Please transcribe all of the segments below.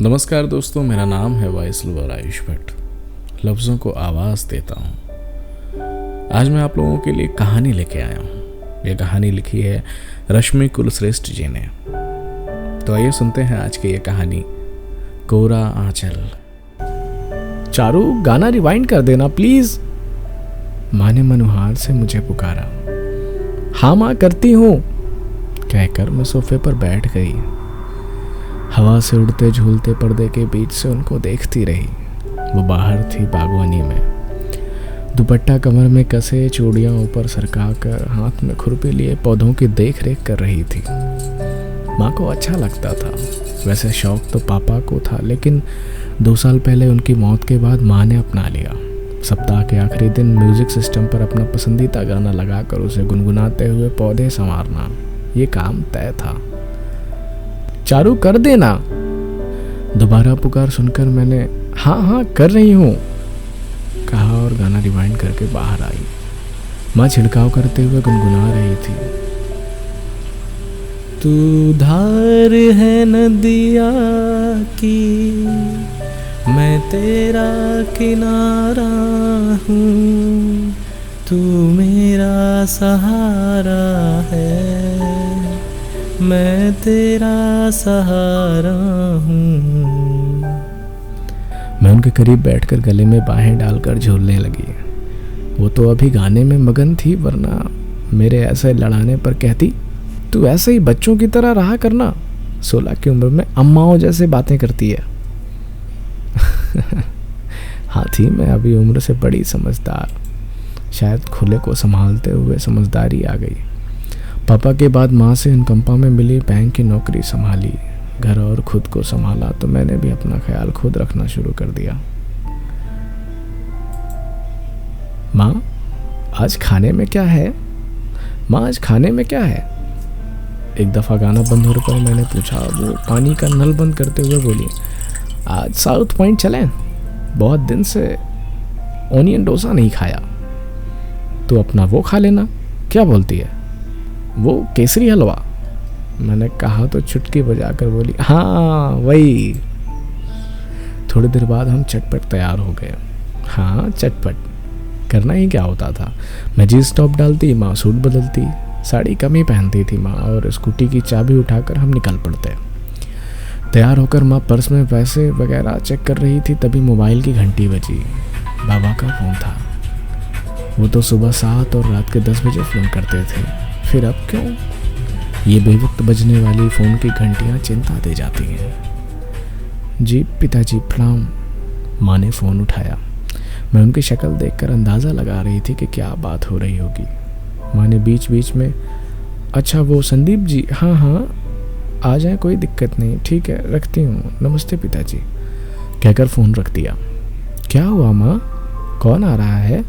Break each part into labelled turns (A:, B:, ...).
A: नमस्कार दोस्तों, मेरा नाम है वाइसलवर आयुष भट्ट। लफ्ज़ों को आवाज़ देता हूँ। आज मैं आप लोगों के लिए कहानी लेके आया हूँ। यह कहानी लिखी है रश्मि कुलश्रेष्ठ जी ने। तो आइए सुनते हैं आज की ये कहानी, कोरा आंचल।
B: चारू, गाना रिवाइंड कर देना प्लीज। माँ ने मनुहार से मुझे पुकारा। हाँ माँ, करती हूँ, कहकर मैं सोफे पर बैठ गई। हवा से उड़ते झूलते पर्दे के बीच से उनको देखती रही। वो बाहर थी बागवानी में, दुपट्टा कमर में कसे, चूड़ियाँ ऊपर सरकाकर, हाथ में खुरपी लिए पौधों की देख रेख कर रही थी। माँ को अच्छा लगता था। वैसे शौक तो पापा को था, लेकिन 2 साल पहले उनकी मौत के बाद माँ ने अपना लिया। सप्ताह के आखिरी दिन म्यूजिक सिस्टम पर अपना पसंदीदा गाना लगाकर उसे गुनगुनाते हुए पौधे संवारना, ये काम तय था। चारू, कर देना। दोबारा पुकार सुनकर मैंने हाँ हाँ कर रही हूँ कहा और गाना रिवाइंड करके बाहर आई। माँ छिड़काव करते हुए गुनगुना रही थी। तू धार है नदिया की, मैं तेरा किनारा हूँ, तू मेरा सहारा है, मैं तेरा सहारा हूँ। मैं उनके करीब बैठकर गले में बाहें डालकर झूलने लगी। वो तो अभी गाने में मगन थी, वरना मेरे ऐसे लड़ाने पर कहती, तू ऐसे ही बच्चों की तरह रहा करना, 16 की उम्र में अम्माओं जैसे बातें करती है। हाँ थी मैं अभी उम्र से बड़ी समझदार। शायद खुले को संभालते हुए समझदारी आ गई। पापा के बाद माँ से अनुकंपा में मिली बैंक की नौकरी संभाली, घर और खुद को संभाला, तो मैंने भी अपना ख्याल खुद रखना शुरू कर दिया। माँ, आज खाने में क्या है? माँ, आज खाने में क्या है? एक दफ़ा गाना बंद होने पर मैंने पूछा। वो पानी का नल बंद करते हुए बोली, आज साउथ पॉइंट चलें? बहुत दिन से ओनियन डोसा नहीं खाया, तो अपना वो खा लेना। क्या बोलती है? वो केसरी हलवा। मैंने कहा तो चुटकी बजाकर बोली, हाँ वही। थोड़ी देर बाद हम चटपट तैयार हो गए। हाँ, चटपट करना ही क्या होता था। मैं जींस टॉप डालती, माँ सूट बदलती, साड़ी कम ही पहनती थी माँ, और स्कूटी की चाबी उठाकर हम निकल पड़ते। तैयार होकर माँ पर्स में पैसे वगैरह चेक कर रही थी, तभी मोबाइल की घंटी बजी। बाबा का फ़ोन था। वो तो सुबह 7 और रात के 10 बजे फ़ोन करते थे, फिर अब क्यों? ये बेवक्त बजने वाली फ़ोन की घंटियाँ चिंता दे जाती हैं। जी पिताजी, प्रणाम। माँ ने फ़ोन उठाया। मैं उनकी शक्ल देखकर अंदाज़ा लगा रही थी कि क्या बात हो रही होगी। माँ ने बीच बीच में, अच्छा वो संदीप जी, हाँ हाँ आ जाए, कोई दिक्कत नहीं, ठीक है रखती हूँ, नमस्ते पिताजी, कहकर फ़ोन रख दिया। क्या हुआ माँ, कौन आ रहा है?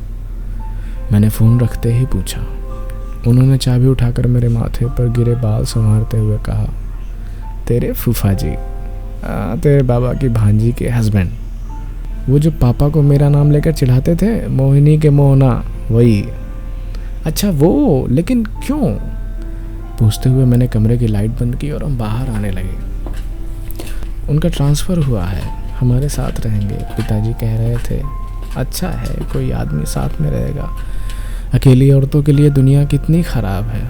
B: मैंने फ़ोन रखते ही पूछा। उन्होंने चाबी उठाकर मेरे माथे पर गिरे बाल संवारते हुए कहा, तेरे फूफा जी, तेरे बाबा की भांजी के हस्बैंड, वो जो पापा को मेरा नाम लेकर चिढ़ाते थे, मोहिनी के मोहना, वही। अच्छा वो, लेकिन क्यों? पूछते हुए मैंने कमरे की लाइट बंद की और हम बाहर आने लगे। उनका ट्रांसफ़र हुआ है, हमारे साथ रहेंगे, पिताजी कह रहे थे। अच्छा है, कोई आदमी साथ में रहेगा। अकेली औरतों के लिए दुनिया कितनी ख़राब है।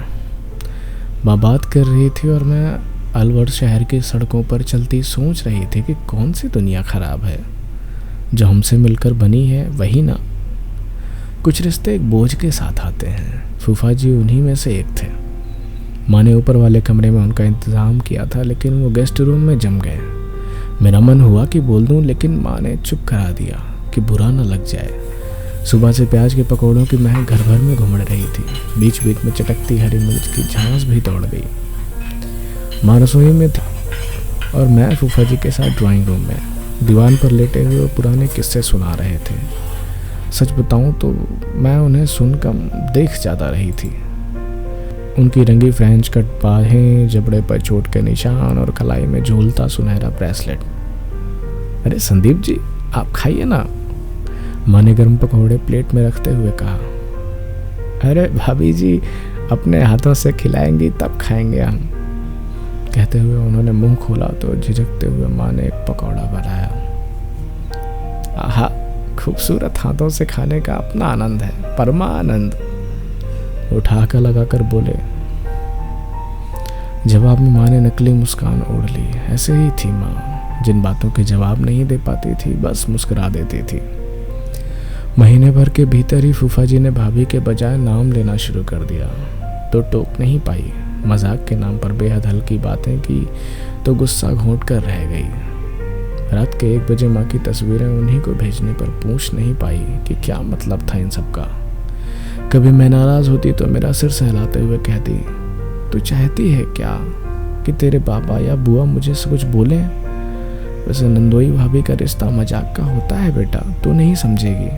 B: माँ बात कर रही थी और मैं अलवर शहर की सड़कों पर चलती सोच रही थी कि कौन सी दुनिया ख़राब है। जो हमसे मिलकर बनी है वही ना। कुछ रिश्ते एक बोझ के साथ आते हैं। फूफा जी उन्हीं में से एक थे। माँ ने ऊपर वाले कमरे में उनका इंतज़ाम किया था, लेकिन वो गेस्ट रूम में जम गए। मेरा मन हुआ कि बोल दूँ, लेकिन माँ ने चुप करा दिया कि बुरा न लग जाए। सुबह से प्याज के पकौड़ों की महक घर भर में घुमड़ रही थी। बीच बीच में चटकती हरी मिर्च की झांस भी दौड़ गई। माँ रसोई में थी और मैं फूफा जी के साथ ड्राइंग रूम में दीवान पर लेटे हुए पुराने किस्से सुना रहे थे। सच बताऊं तो मैं उन्हें सुन कम देख ज़्यादा रही थी। उनकी रंगी फ्रेंच कट बाहें, जबड़े पर चोट के निशान और कलाई में झूलता सुनहरा ब्रेसलेट। अरे संदीप जी, आप खाइए ना, माँ ने गर्म पकौड़े प्लेट में रखते हुए कहा। अरे भाभी जी, अपने हाथों से खिलाएंगी तब खाएंगे हम। कहते हुए उन्होंने मुंह खोला तो झिझकते हुए माँ ने एक पकौड़ा बनाया। आहा, खूबसूरत हाथों से खाने का अपना आनंद है, परमानंद। उठाकर लगाकर बोले। जवाब में माँ ने नकली मुस्कान ओढ़ ली। ऐसे ही थी माँ, जिन बातों के जवाब नहीं दे पाती थी बस मुस्कुरा देती थी। महीने भर के भीतर ही फूफा जी ने भाभी के बजाय नाम लेना शुरू कर दिया तो टोक नहीं पाई। मजाक के नाम पर बेहद हल्की बातें की तो गुस्सा घोंट कर रह गई। रात के 1 बजे माँ की तस्वीरें उन्हीं को भेजने पर पूछ नहीं पाई कि क्या मतलब था इन सब का। कभी मैं नाराज होती तो मेरा सिर सहलाते हुए कहती, तू चाहती है क्या कि तेरे पापा या बुआ मुझे से कुछ बोले? वैसे नंदोई भाभी का रिश्ता मजाक का होता है बेटा, तू नहीं समझेगी।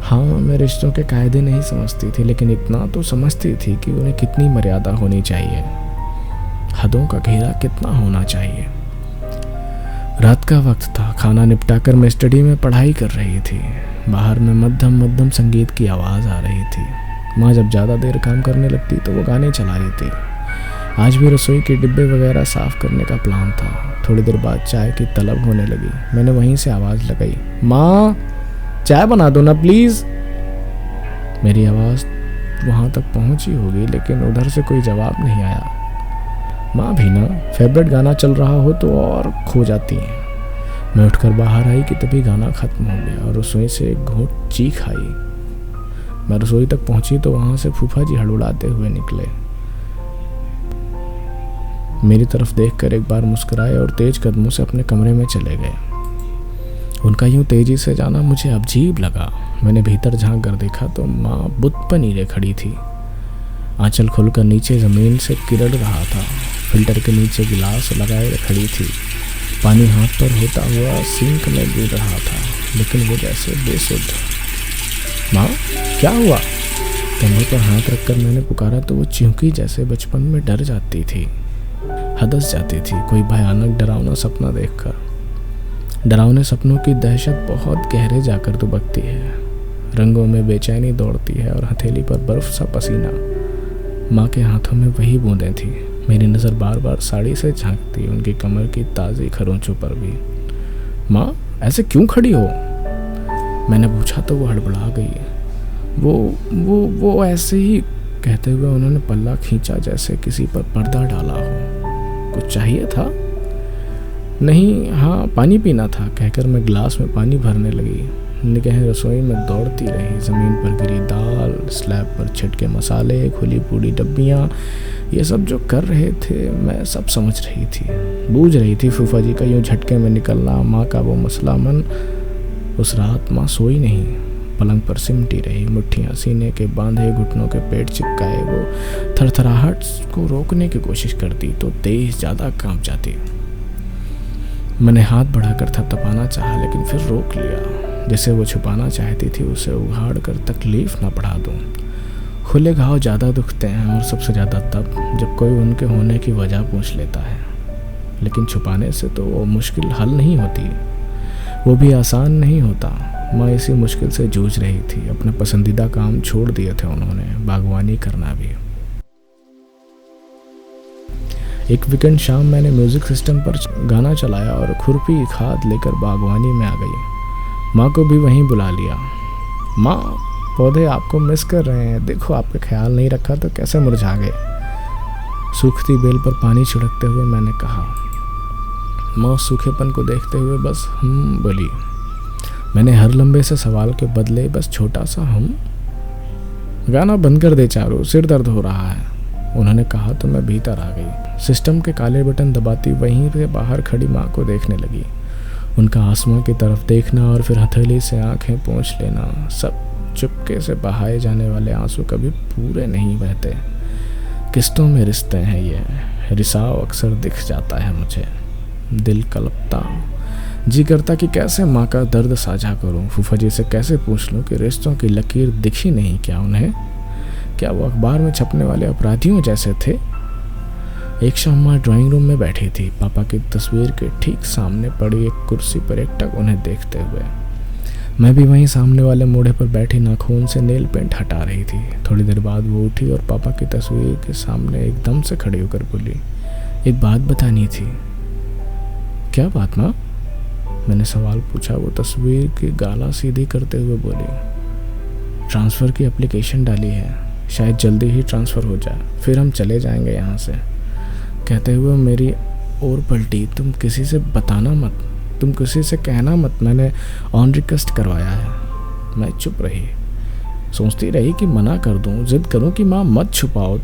B: हाँ, मैं रिश्तों के कायदे नहीं समझती थी, लेकिन इतना तो समझती थी कि उन्हें कितनी मर्यादा होनी चाहिए, हदों का घेरा कितना होना चाहिए। रात का वक्त था। खाना निपटाकर मैं स्टडी में पढ़ाई कर रही थी। बाहर में मध्यम मध्यम संगीत की आवाज़ आ रही थी। माँ जब ज़्यादा देर काम करने लगती तो वो गाने चला रही थी। आज भी रसोई के डिब्बे वगैरह साफ़ करने का प्लान था। थोड़ी देर बाद चाय की तलब होने लगी। मैंने वहीं से आवाज़ लगाई, माँ चाय बना दो ना प्लीज़। मेरी आवाज़ वहाँ तक पहुँची होगी, लेकिन उधर से कोई जवाब नहीं आया। माँ भी ना, फेवरेट गाना चल रहा हो तो और खो जाती हैं। मैं उठकर बाहर आई कि तभी गाना ख़त्म हो गया और रसोई से एक घूंट चीख आई। मैं रसोई तक पहुंची तो वहां से फूफा जी हड़बड़ाते हुए निकले। मेरी तरफ देखकर एक बार मुस्कुराए और तेज कदमों से अपने कमरे में चले गए। उनका यूं तेजी से जाना मुझे अजीब लगा। मैंने भीतर झांक कर देखा तो माँ बुत पर नीरे खड़ी थी। आंचल खोलकर नीचे ज़मीन से किरड़ रहा था। फिल्टर के नीचे गिलास लगाए खड़ी थी। पानी हाथ पर होता हुआ सिंक में गिर रहा था, लेकिन वो जैसे बेसुध। माँ क्या हुआ? कमर पर हाथ रखकर मैंने पुकारा तो वो चिंकी जैसे बचपन में डर जाती थी, हदस जाती थी कोई भयानक डरावना सपना देखकर। डरावने सपनों की दहशत बहुत गहरे जाकर दुबकती है। रंगों में बेचैनी दौड़ती है और हथेली पर बर्फ सा पसीना। माँ के हाथों में वही बूंदें थी। मेरी नज़र बार बार साड़ी से झांकती उनकी कमर की ताज़ी खरोंचों पर भी। माँ ऐसे क्यों खड़ी हो? मैंने पूछा तो वो हड़बड़ा गई। वो ऐसे ही, कहते हुए उन्होंने पल्ला खींचा जैसे किसी पर पर्दा डाला हो। कुछ चाहिए था? नहीं, हाँ पानी पीना था, कहकर मैं गिलास में पानी भरने लगी। निगाहें रसोई में दौड़ती रही। ज़मीन पर गिरी दाल, स्लैब पर छिटके मसाले, खुली पूरी डब्बियाँ, ये सब जो कर रहे थे मैं सब समझ रही थी। बूझ रही थी फूफा जी का यूँ झटके में निकलना, माँ का वो मसला मन। उस रात माँ सोई नहीं, पलंग पर सिमटी रही, मुट्ठियाँ सीने के बांधे, घुटनों के पेट चिपकाए। वो थरथराहट को रोकने की कोशिश करती तो तेज ज़्यादा कांप जाती। मैंने हाथ बढ़ाकर थपथपाना चाहा, लेकिन फिर रोक लिया। जैसे वो छुपाना चाहती थी उसे उघाड़ कर तकलीफ ना बढ़ा दूँ। खुले घाव ज़्यादा दुखते हैं, और सबसे ज़्यादा तब जब कोई उनके होने की वजह पूछ लेता है। लेकिन छुपाने से तो वो मुश्किल हल नहीं होती, वो भी आसान नहीं होता। माँ इसी मुश्किल से जूझ रही थी। अपने पसंदीदा काम छोड़ दिए थे उन्होंने, बागवानी करना भी। एक वीकेंड शाम मैंने म्यूजिक सिस्टम पर गाना चलाया और खुरपी खाद लेकर बागवानी में आ गई। माँ को भी वहीं बुला लिया। माँ पौधे आपको मिस कर रहे हैं, देखो आपका ख्याल नहीं रखा तो कैसे मुरझा गए। सूखती बेल पर पानी छिड़कते हुए मैंने कहा। माँ सूखेपन को देखते हुए बस बोली। मैंने हर लंबे से सवाल के बदले बस छोटा सा गाना बंद कर दे चारू, सिर दर्द हो रहा है, उन्होंने कहा तो मैं भीतर आ गई। सिस्टम के काले बटन दबाती वहीं से बाहर खड़ी माँ को देखने लगी। उनका आसमां की तरफ देखना और फिर हथेली से आंखें पोंछ लेना, सब चुपके से बहाए जाने वाले आंसू कभी पूरे नहीं बहते। किस्तों में रिश्ते हैं ये, रिसाव अक्सर दिख जाता है मुझे। दिल कलपता, जी करता कि कैसे माँ का दर्द साझा करूं, फूफा जी से कैसे पूछ लूं कि रिश्तों की लकीर दिखी नहीं क्या उन्हें? क्या वो अखबार में छपने वाले अपराधियों जैसे थे? एक शाम माँ ड्राइंग रूम में बैठी थी, पापा की तस्वीर के ठीक सामने पड़ी एक कुर्सी पर एकटक उन्हें देखते हुए। मैं भी वहीं सामने वाले मोड़े पर बैठी नाखून से नेल पेंट हटा रही थी। थोड़ी देर बाद वो उठी और पापा की तस्वीर के सामने एकदम से खड़ी होकर बोली, एक बात बतानी थी। क्या बात माँ? मैंने सवाल पूछा। वो तस्वीर की गाला सीधी करते हुए बोली, ट्रांसफ़र की एप्लीकेशन डाली है, शायद जल्दी ही ट्रांसफ़र हो जाए, फिर हम चले जाएंगे यहाँ से। कहते हुए मेरी ओर पलटी। तुम किसी से बताना मत, तुम किसी से कहना मत, मैंने ऑन रिक्वेस्ट करवाया है। मैं चुप रही, सोचती रही कि मना कर दूं, जिद करूं कि माँ मत छुपाओ,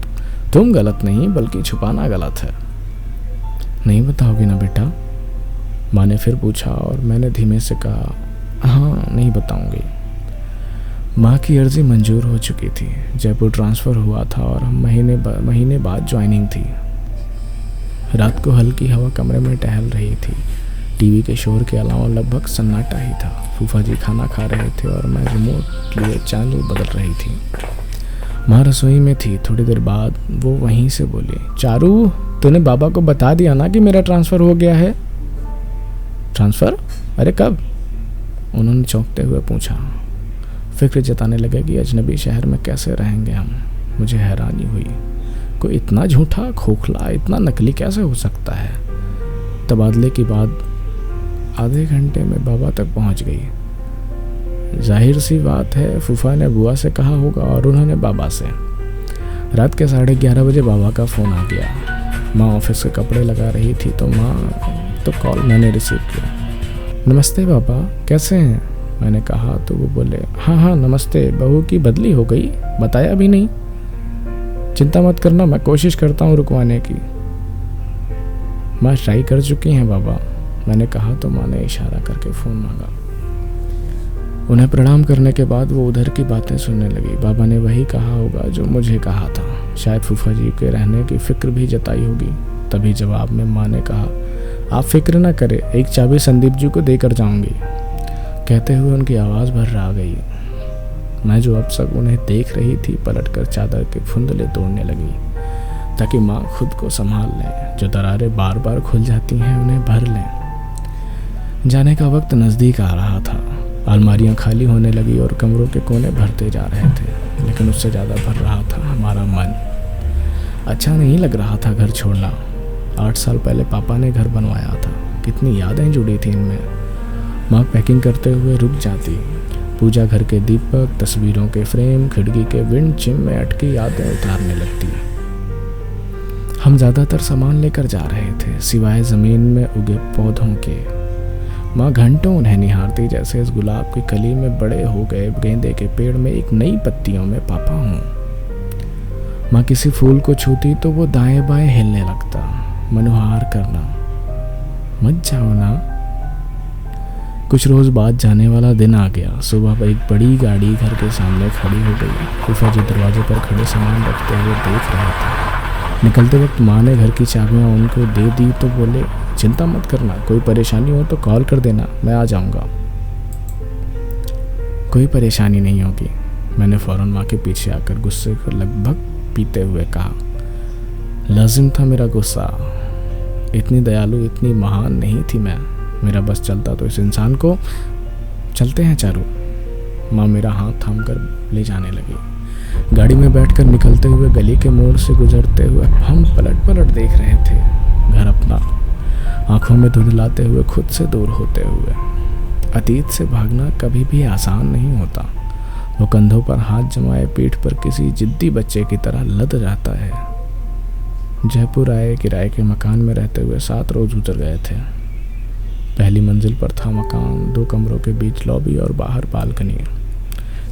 B: तुम गलत नहीं बल्कि छुपाना गलत है। नहीं बताओगी ना बेटा? माँ ने फिर पूछा और मैंने धीमे से कहा, हाँ नहीं बताऊंगी। माँ की अर्जी मंजूर हो चुकी थी, जयपुर ट्रांसफ़र हुआ था और हम महीने बाद ज्वाइनिंग थी। रात को हल्की हवा कमरे में टहल रही थी। टीवी के शोर के अलावा लगभग सन्नाटा ही था। फूफा जी खाना खा रहे थे और मैं रिमोट लिए चैनल बदल रही थी। माँ रसोई में थी। थोड़ी देर बाद वो वहीं से बोली, चारू तूने बाबा को बता दिया ना कि मेरा ट्रांसफ़र हो गया है? ट्रांसफ़र? अरे कब? उन्होंने चौंकते हुए पूछा। फिक्र जताने लगे कि अजनबी शहर में कैसे रहेंगे हम। मुझे हैरानी हुई, कोई इतना झूठा, खोखला, इतना नकली कैसे हो सकता है। तबादले की बात आधे घंटे में बाबा तक पहुंच गई। जाहिर सी बात है, फूफा ने बुआ से कहा होगा और उन्होंने बाबा से। रात के 11:30 बजे बाबा का फ़ोन आ गया। माँ ऑफिस के कपड़े लगा रही थी तो कॉल मैंने रिसीव किया। नमस्ते बाबा, कैसे हैं? मैंने कहा तो वो बोले, हाँ नमस्ते, बहू की बदली हो गई, बताया भी नहीं। चिंता मत करना, मैं कोशिश करता हूँ रुकवाने की। माँ ट्राई कर चुकी हैं बाबा, मैंने कहा तो माँ ने इशारा करके फ़ोन मांगा। उन्हें प्रणाम करने के बाद वो उधर की बातें सुनने लगी। बाबा ने वही कहा होगा जो मुझे कहा था। शायद फूफा जी के रहने की फ़िक्र भी जताई होगी। तभी जवाब में माँ ने कहा, आप फिक्र ना करें, एक चाबी संदीप जी को देकर जाऊंगी। कहते हुए उनकी आवाज़ भर आ गई। मैं जो अब तक उन्हें देख रही थी, पलटकर चादर के फुंदले तोड़ने लगी ताकि माँ खुद को संभाल लें। जो दरारें बार बार खुल जाती हैं उन्हें भर लें। जाने का वक्त नज़दीक आ रहा था। अलमारियाँ खाली होने लगी और कमरों के कोने भरते जा रहे थे, लेकिन उससे ज़्यादा भर रहा था हमारा मन। अच्छा नहीं लग रहा था घर छोड़ना। 8 साल पहले पापा ने घर बनवाया था, कितनी यादें जुड़ी थी इनमें। माँ पैकिंग करते हुए रुक जाती। पूजा घर के दीपक, तस्वीरों के फ्रेम, खिड़की के विंड चिम में अटकी यादें उतारने लगती। हम ज़्यादातर सामान लेकर जा रहे थे, सिवाय ज़मीन में उगे पौधों के। माँ घंटों उन्हें निहारती, जैसे इस गुलाब की कली में बड़े हो गए गेंदे के पेड़ में एक नई पत्तियों में पापा हूँ। माँ किसी फूल को छूती तो वो दाएं बाएं हिलने लगता, मनोहार करना। मत जाओ ना। कुछ रोज़ बाद जाने वाला दिन आ गया। सुबह एक बड़ी गाड़ी घर के सामने खड़ी हो गई। फूफा जी दरवाजे पर खड़े सामान रखते हुए देख रहे थे। निकलते वक्त माँ ने घर की चाबियाँ उनको दे दी तो बोले, चिंता मत करना, कोई परेशानी हो तो कॉल कर देना, मैं आ जाऊँगा। कोई परेशानी नहीं होगी, मैंने फ़ौरन माँ के पीछे आकर गुस्से को लगभग पीते हुए कहा। लाजिम था मेरा गुस्सा। इतनी दयालु, इतनी महान नहीं थी मैं। मेरा बस चलता तो इस इंसान को। चलते हैं चारू। माँ मेरा हाथ थाम कर ले जाने लगी। गाड़ी में बैठकर निकलते हुए गली के मोड़ से गुजरते हुए हम पलट पलट देख रहे थे घर अपना, आंखों में धुंधलाते हुए, खुद से दूर होते हुए। अतीत से भागना कभी भी आसान नहीं होता। वो कंधों पर हाथ जमाए पीठ पर किसी जिद्दी बच्चे की तरह लद जाता है। जयपुर आए, किराए के मकान में रहते हुए 7 रोज गुजर गए थे। पहली मंजिल पर था मकान, 2 कमरों के बीच लॉबी और बाहर बालकनी,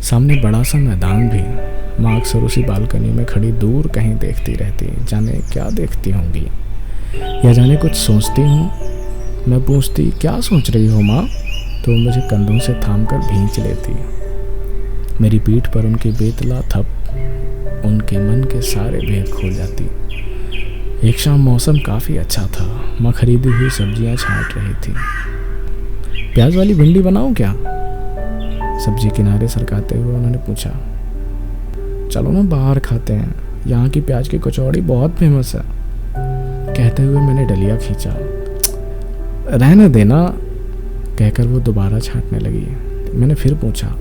B: सामने बड़ा सा मैदान भी। माँ अक्सर उसी बालकनी में खड़ी दूर कहीं देखती रहती, जाने क्या देखती होंगी या जाने कुछ सोचती हूँ। मैं पूछती, क्या सोच रही हो माँ? तो मुझे कंधों से थाम कर भींच लेती। मेरी पीठ पर उनकी बेतला थप उनके मन के सारे भेद खोल जाती। एक शाम मौसम काफ़ी अच्छा था। माँ खरीदी हुई सब्जियां छांट रही थी। प्याज वाली भिंडी बनाऊं क्या? सब्जी किनारे सरकाते हुए उन्होंने पूछा। चलो ना बाहर खाते हैं, यहाँ की प्याज की कचौड़ी बहुत फेमस है। कहते हुए मैंने डलिया खींचा। रहने देना, कहकर वो दोबारा छांटने लगी। मैंने फिर पूछा।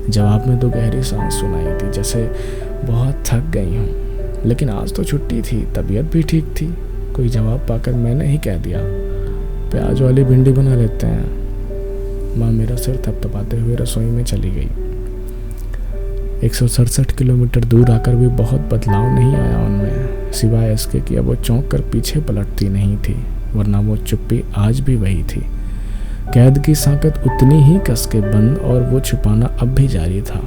B: जवाब में 2 गहरी सांस सुनाई थी, जैसे बहुत थक गई हूँ। लेकिन आज तो छुट्टी थी, तबीयत भी ठीक थी। कोई जवाब पाकर मैंने ही कह दिया, प्याज वाली भिंडी बना लेते हैं। माँ मेरा सिर थपथपाते हुए रसोई में चली गई। 167 किलोमीटर दूर आकर भी बहुत बदलाव नहीं आया उनमें, सिवाय इसके कि अब वो चौंक कर पीछे पलटती नहीं थी, वरना वो चुप्पी आज भी वही थी। कैद की साकत उतनी ही कस के बंद और वो छुपाना अब भी जारी था।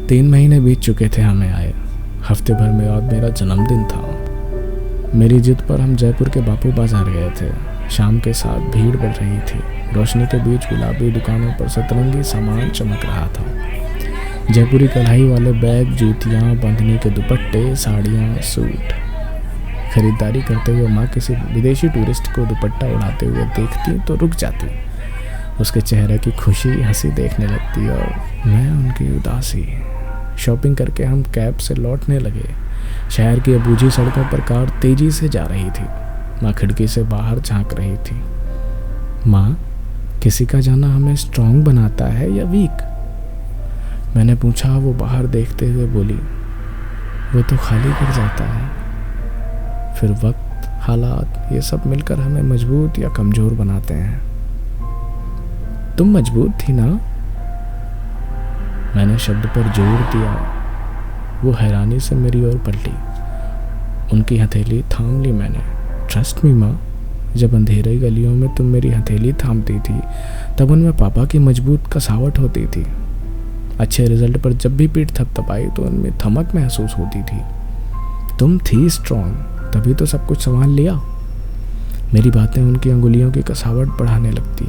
B: 3 महीने बीत चुके थे हमें आए। हफ्ते भर में बाद मेरा जन्मदिन था। मेरी जिद पर हम जयपुर के बापू बाजार गए थे। शाम के साथ भीड़ बढ़ रही थी। रोशनी के बीच गुलाबी दुकानों पर सतरंगी सामान चमक रहा था। जयपुरी कढ़ाई वाले बैग, जूतियाँ, बंधनी के दुपट्टे, साड़ियाँ, सूट। खरीदारी करते हुए माँ किसी विदेशी टूरिस्ट को दुपट्टा उड़ाते हुए देखती तो रुक जाती। उसके चेहरे की खुशी हंसी देखने लगती और मैं उनकी उदासी। शॉपिंग करके हम कैब से लौटने लगे। शहर की अबूझी सड़कों पर कार तेजी से जा रही थी। माँ खिड़की से बाहर झांक रही थी। माँ, किसी का जाना हमें स्ट्रांग बनाता है या वीक? मैंने पूछा। वो बाहर देखते हुए बोली, वो तो खाली कर जाता है। फिर वक्त, हालात, ये सब मिलकर हमें मजबूत या कमजोर बनाते हैं। तुम मजबूत थी ना? मैंने शब्द पर जोर दिया। वो हैरानी से मेरी ओर पलटी। उनकी हथेली थाम ली मैंने। ट्रस्ट मी माँ, जब अंधेरी गलियों में तुम मेरी हथेली थामती थी तब उनमें पापा की मजबूत कसावट होती थी। अच्छे रिजल्ट पर जब भी पीठ थपथपाई तो उनमें थमक महसूस होती थी। तुम थी स्ट्रांग, तभी तो सब कुछ संभाल लिया। मेरी बातें उनकी अंगुलियों की कसावट बढ़ाने लगती।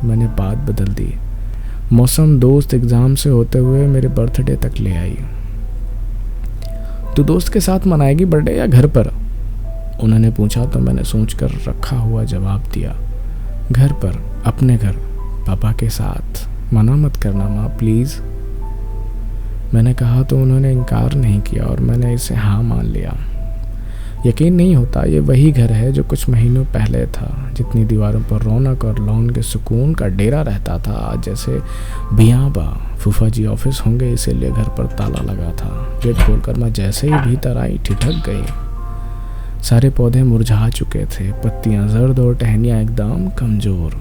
B: मैंने बात बदल दी। मौसम, दोस्त, एग्जाम से होते हुए मेरे बर्थडे तक ले आई। तू दोस्त के साथ मनाएगी बर्थडे या घर पर? उन्होंने पूछा तो मैंने सोचकर रखा हुआ जवाब दिया, घर पर, अपने घर, पापा के साथ। मना मत करना माँ, प्लीज़। मैंने कहा तो उन्होंने इनकार नहीं किया और मैंने इसे हाँ मान लिया। यकीन नहीं होता ये वही घर है जो कुछ महीनों पहले था। जितनी दीवारों पर रौनक और लॉन के सुकून का डेरा रहता था, आज जैसे बियाबा। फूफा जी ऑफिस होंगे इसीलिए घर पर ताला लगा था। गेट खोलकर मैं जैसे ही भीतर आई ठिठक गई। सारे पौधे मुरझा चुके थे, पत्तियां जर्द और टहनियाँ एकदम कमज़ोर।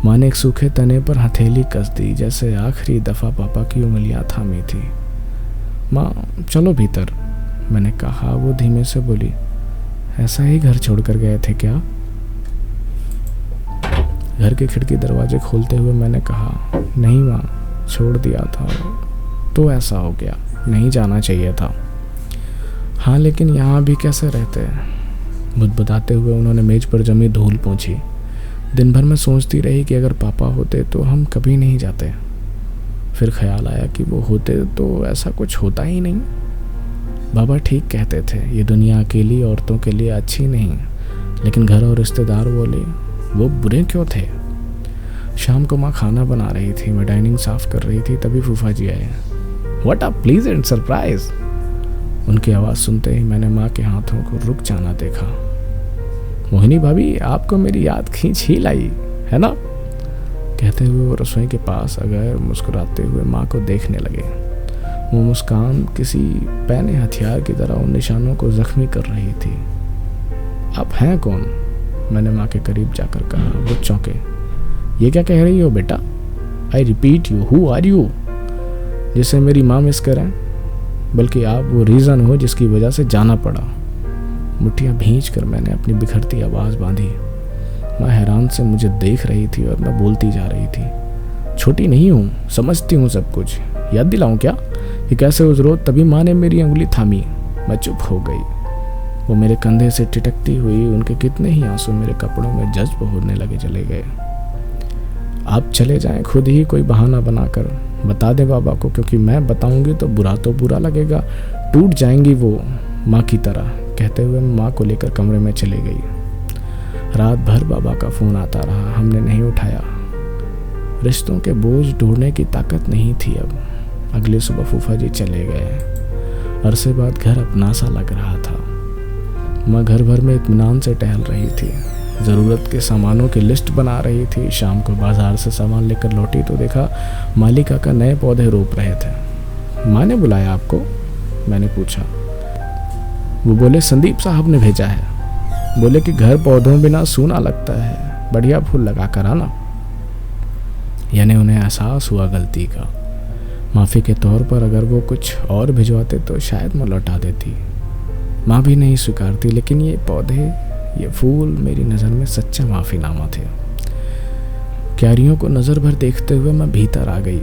B: माँ ने एक सूखे तने पर हथेली कस दी, जैसे आखिरी दफ़ा पापा की उंगलियां थामी थी। माँ चलो भीतर, मैंने कहा। वो धीमे से बोली, ऐसा ही घर छोड़कर गए थे क्या? घर की खिड़की दरवाजे खोलते हुए मैंने कहा, नहीं माँ, छोड़ दिया था तो ऐसा हो गया, नहीं जाना चाहिए था। हाँ लेकिन यहाँ भी कैसे रहते? बुदबुदाते हुए उन्होंने मेज पर जमी धूल पोंछी। दिन भर मैं सोचती रही कि अगर पापा होते तो हम कभी नहीं जाते। फिर ख्याल आया कि वो होते तो ऐसा कुछ होता ही नहीं। बाबा ठीक कहते थे, ये दुनिया अकेली औरतों के लिए अच्छी नहीं, लेकिन घर और रिश्तेदार बोले वो बुरे क्यों थे? शाम को माँ खाना बना रही थी, मैं डाइनिंग साफ कर रही थी, तभी फूफा जी आए। What a pleasant surprise. उनकी आवाज़ सुनते ही मैंने माँ के हाथों को रुक जाना देखा। मोहिनी भाभी, आपको मेरी याद खींच ही लाई है ना? कहते हुए वो रसोई के पास आ गए और मुस्कुराते हुए माँ को देखने लगे। वो मुस्कान किसी पैने हथियार की तरह उन निशानों को जख्मी कर रही थी। आप हैं कौन? मैंने माँ के करीब जाकर कहा। वो चौंके। ये क्या कह रही हो बेटा? I repeat you, who are you? जिसे मेरी माँ मिस करें, बल्कि आप वो रीज़न हो जिसकी वजह से जाना पड़ा। मुट्ठियाँ भींच कर मैंने अपनी बिखरती आवाज़ बांधी। माँ हैरान से मुझे देख रही थी और मैं बोलती जा रही थी, छोटी नहीं हूँ, समझती हूँ सब कुछ। याद दिलाऊं क्या कि कैसे उस रोज? तभी माँ ने मेरी उंगली थामी। मैं चुप हो गई। वो मेरे कंधे से टिटकती हुई, उनके कितने ही आंसू मेरे कपड़ों में जज्ब होने लगे चले गए। आप चले जाएं, खुद ही कोई बहाना बनाकर बता दे बाबा को, क्योंकि मैं बताऊंगी तो बुरा लगेगा, टूट जाएंगी वो माँ की तरह। कहते हुए माँ को लेकर कमरे में चली गई। रात भर बाबा का फ़ोन आता रहा, हमने नहीं उठाया। रिश्तों के बोझ ढूंढने की ताकत नहीं थी अब। अगली सुबह फूफा जी चले गए। अरसे बाद घर अपना सा लग रहा था। माँ घर भर में इत्मीनान से टहल रही थी, ज़रूरत के सामानों की लिस्ट बना रही थी। शाम को बाजार से सामान लेकर लौटी तो देखा मालिका का नए पौधे रोप रहे थे। माँ ने बुलाया आपको? मैंने पूछा। वो बोले संदीप साहब ने भेजा है, बोले कि घर पौधों बिना सूना लगता है, बढ़िया फूल लगा कर आना। यानी उन्हें एहसास हुआ गलती का। माफ़ी के तौर पर अगर वो कुछ और भिजवाते तो शायद मैं लौटा देती। माँ भी नहीं स्वीकारती, लेकिन ये पौधे, ये फूल मेरी नज़र में सच्चा माफ़ीनामा थे। क्यारियों को नज़र भर देखते हुए मैं भीतर आ गई।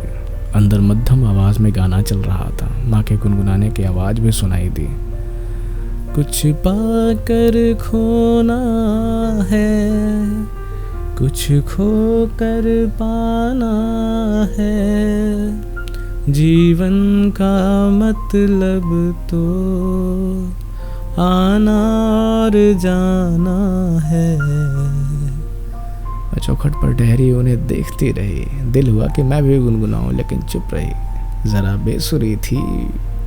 B: अंदर मध्यम आवाज़ में गाना चल रहा था। माँ के गुनगुनाने की आवाज़ भी सुनाई दी। कुछ पाकर खोना है, कुछ खोकर पाना है, जीवन का मतलब तो आना और जाना है। मैं चौखट पर ठहरी उन्हें देखती रही। दिल हुआ कि मैं भी गुनगुनाऊं, लेकिन चुप रही। ज़रा बेसुरी थी,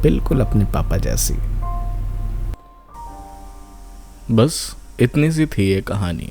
B: बिल्कुल अपने पापा जैसी।
A: बस इतनी सी थी ये कहानी।